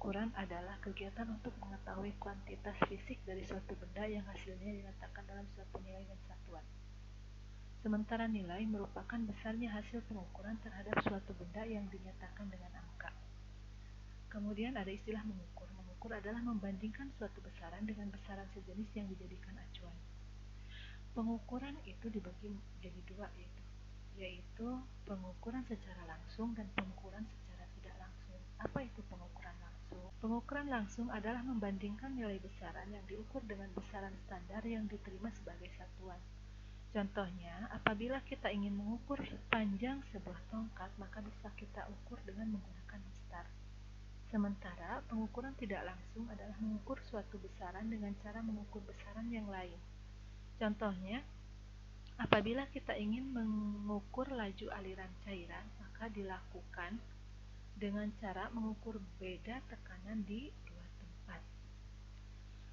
pengukuran adalah kegiatan untuk mengetahui kuantitas fisik dari suatu benda yang hasilnya diletakkan dalam suatu nilai dan satuan. Sementara nilai merupakan besarnya hasil pengukuran terhadap suatu benda yang dinyatakan dengan angka. Kemudian ada istilah mengukur. Mengukur adalah membandingkan suatu besaran dengan besaran sejenis yang dijadikan acuan. Pengukuran itu dibagi menjadi dua, yaitu pengukuran secara langsung dan pengukuran secara tidak langsung. Apa itu pengukuran langsung? Pengukuran langsung adalah membandingkan nilai besaran yang diukur dengan besaran standar yang diterima sebagai satuan. Contohnya, apabila kita ingin mengukur panjang sebuah tongkat, maka bisa kita ukur dengan menggunakan mistar. Sementara pengukuran tidak langsung adalah mengukur suatu besaran dengan cara mengukur besaran yang lain. Contohnya, apabila kita ingin mengukur laju aliran cairan, maka dilakukan dengan cara mengukur beda tekanan di dua tempat.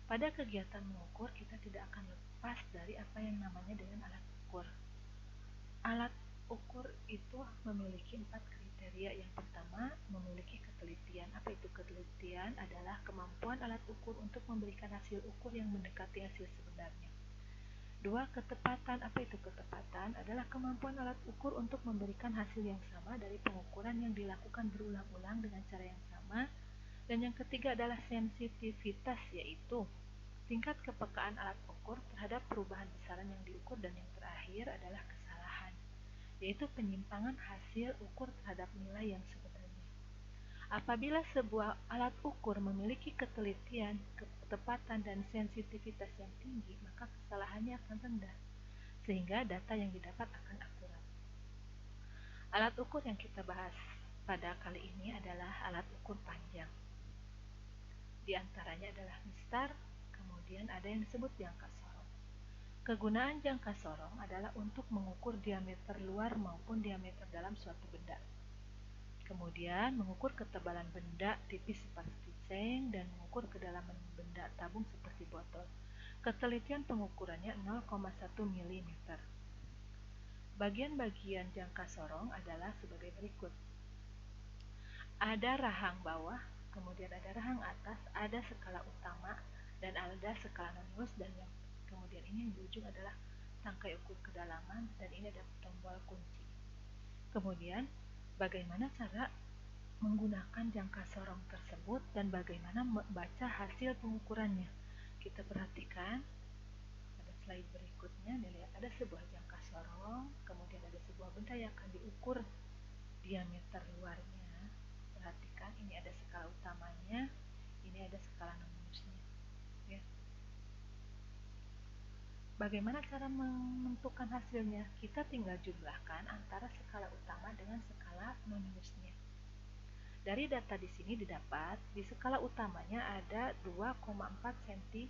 Pada kegiatan mengukur, kita tidak akan lepas dari apa yang namanya dengan alat ukur. Alat ukur itu memiliki 4 kriteria. Yang pertama, memiliki ketelitian. Apa itu ketelitian? Adalah kemampuan alat ukur untuk memberikan hasil ukur yang mendekati hasil sebenarnya. 2. Ketepatan. Apa itu ketepatan? Adalah kemampuan alat ukur untuk memberikan hasil yang sama dari pengukuran yang dilakukan berulang-ulang dengan cara yang sama. Dan yang ketiga adalah sensitivitas, yaitu tingkat kepekaan alat ukur terhadap perubahan besaran yang diukur. Dan yang terakhir adalah kesalahan, yaitu penyimpangan hasil ukur terhadap nilai yang sebenarnya. Apabila sebuah alat ukur memiliki ketelitian, ketepatan, dan sensitivitas yang tinggi, maka kesalahannya akan rendah, sehingga data yang didapat akan akurat. Alat ukur yang kita bahas pada kali ini adalah alat ukur panjang. Di antaranya adalah mistar, kemudian ada yang disebut jangka sorong. Kegunaan jangka sorong adalah untuk mengukur diameter luar maupun diameter dalam suatu benda. Kemudian mengukur ketebalan benda tipis seperti seng dan mengukur kedalaman benda tabung seperti botol. Ketelitian pengukurannya 0,1 mm. Bagian-bagian jangka sorong adalah sebagai berikut. Ada rahang bawah, kemudian ada rahang atas, ada skala utama, dan ada skala non-nilus, dan yang kemudian ini yang di ujung adalah tangkai ukur kedalaman, dan ini ada tombol kunci. Kemudian bagaimana cara menggunakan jangka sorong tersebut dan bagaimana membaca hasil pengukurannya. Kita perhatikan pada slide berikutnya, dilihat ada sebuah jangka sorong, kemudian ada sebuah benda yang akan diukur diameter luarnya. Perhatikan, ini ada skala utamanya, ini ada skala non-nilusnya. Ya. Bagaimana cara menentukan hasilnya? Kita tinggal jumlahkan antara skala utama dengan skala non-nilusnya. Dari data di sini didapat, di skala utamanya ada 2,4 cm,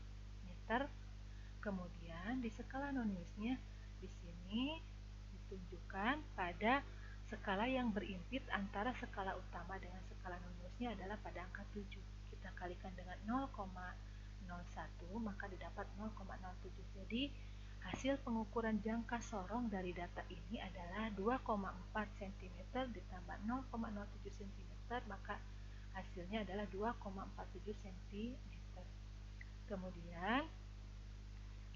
kemudian di skala non-nilusnya di sini ditunjukkan pada skala yang berimpit antara skala utama dengan skala non-nilusnya adalah pada angka 7. Kita kalikan dengan 0,01, maka didapat 0,07. Jadi hasil pengukuran jangka sorong dari data ini adalah 2,4 cm ditambah 0,07 cm, maka hasilnya adalah 2,47 cm. Kemudian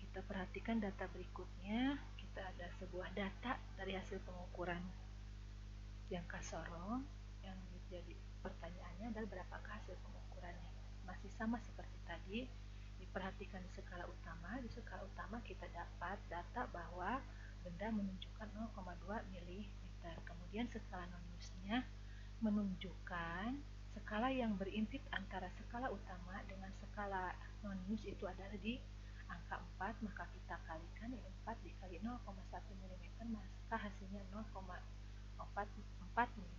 kita perhatikan data berikutnya. Kita ada sebuah data dari hasil pengukuran jangka sorong yang menjadi pertanyaannya adalah berapakah hasil pengukurannya. Masih sama seperti tadi, diperhatikan di skala utama. Di skala utama kita dapat data bahwa benda menunjukkan 0,2 mm. Kemudian skala non-nilusnya menunjukkan skala yang berimpit antara skala utama dengan skala non-nilus itu adalah di angka 4, maka kita kalikan ini 4 dikali 0,1 mm, maka hasilnya 0,4 mm.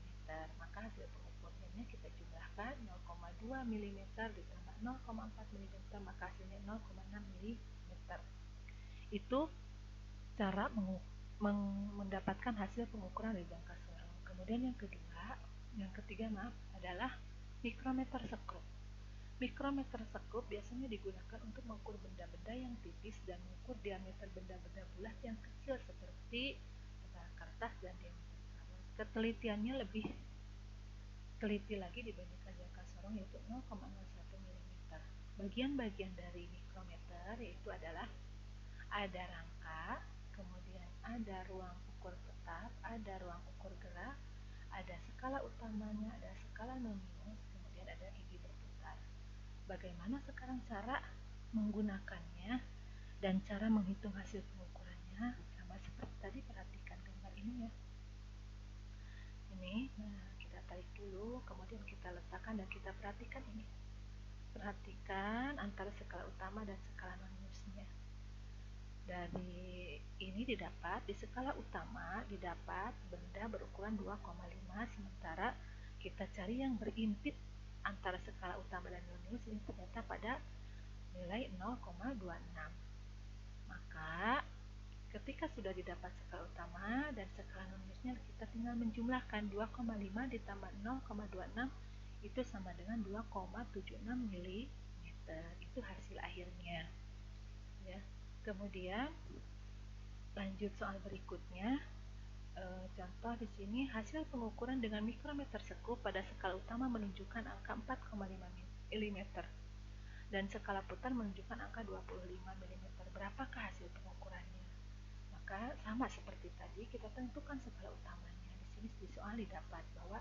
Maka hasil pengukurannya kita jumlahkan 0,2 mm ditambah 0,4 mm, maka hasilnya 0,6 mm. Itu cara mendapatkan hasil pengukuran dari jangka sorong. Kemudian yang ketiga adalah mikrometer sekrup. Mikrometer sekrup biasanya digunakan untuk mengukur benda-benda yang tipis dan mengukur diameter benda-benda bulat yang kecil seperti kertas dan diameter kabel. Ketelitiannya lebih teliti lagi dibandingkan jangka sorong. ruang yaitu 0,01 mm. Bagian-bagian dari mikrometer yaitu adalah ada rangka, kemudian ada ruang ukur tetap, ada ruang ukur gerak, ada skala utamanya, ada skala non-minus, kemudian ada gigi berputar. Bagaimana sekarang cara menggunakannya dan cara menghitung hasil pengukurannya? Sama seperti tadi, perhatikan gambar ini ya. Ini, nah kita tarik dulu, kemudian kita letakkan dan kita perhatikan ini. Perhatikan antara skala utama dan skala non-minusnya. Dari ini didapat, di skala utama didapat benda berukuran 2,5, sementara kita cari yang berinpit antara skala utama dan non-minus ini ternyata pada nilai 0,26. Maka ketika sudah didapat skala utama dan skala non-minusnya, kita tinggal menjumlahkan 2,5 ditambah 0,26 itu sama dengan 2,76 mm. Itu hasil akhirnya ya. Kemudian lanjut soal berikutnya. Contoh di sini, hasil pengukuran dengan mikrometer sekup pada skala utama menunjukkan angka 4,5 mm dan skala putar menunjukkan angka 25 mm. Berapakah hasil pengukurannya? Maka sama seperti tadi, kita tentukan skala utamanya. Di sini di soal didapat bahwa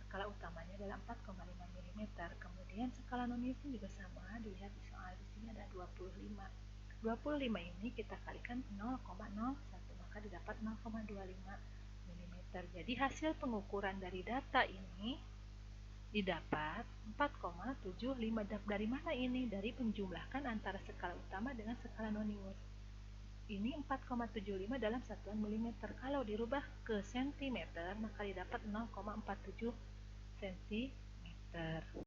skala utamanya adalah 4,5 mm. Kemudian skala non-minusnya juga sama, dilihat di soal. Di sini ada 25. 25 ini kita kalikan 0,01, maka didapat 0,25 mm. Jadi hasil pengukuran dari data ini didapat 4,75. Dari mana ini? Dari penjumlahkan antara skala utama dengan skala non-minus. Ini 4,75 dalam satuan mm. Kalau dirubah ke cm, maka didapat 0,47 cm.